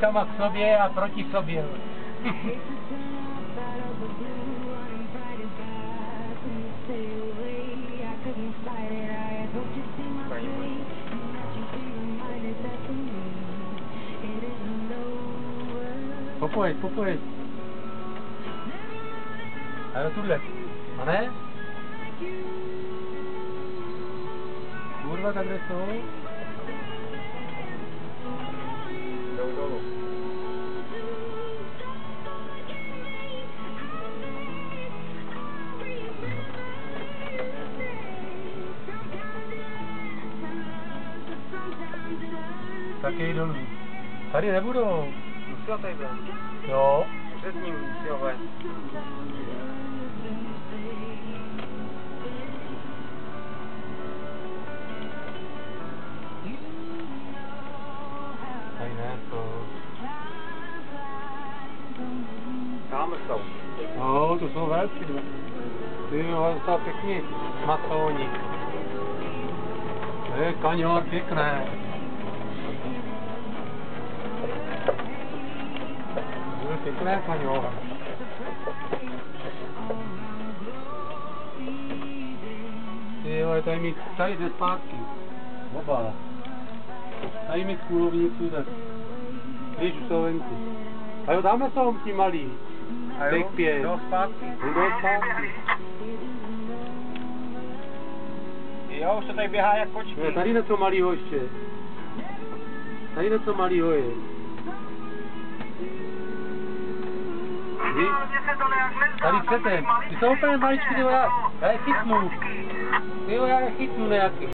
hlavičkama k sobě a proti sobě. Popojeď. A jo, tuhle. A ne? Kurva, tak kde jsou? Jdou dolů. Tak jej dolů. Tady nebudou. Musel tady být. Jo. Před ním musel být. Tady ne, to... Tam jsou. No, to jsou velcí. Ty jo, to pěkně matóni. To je kaňor pěkné. To je pěkné kaňor. Ty jo, tady jde zpátky. Oba. Tady mít kůlovnicu, tak když už jsou venku. A jo, dáme jsou ti malí. A jo, pět. jdou zpátky. Jdou zpátky. Jo, už se tady běhá jak kočky. Ne, tady něco malýho ještě. Tady něco malýho je. Víš? Tady chcete. Ty jsou úplně maličky, já je chytnu. Ty jo, já je chytnu nějaký.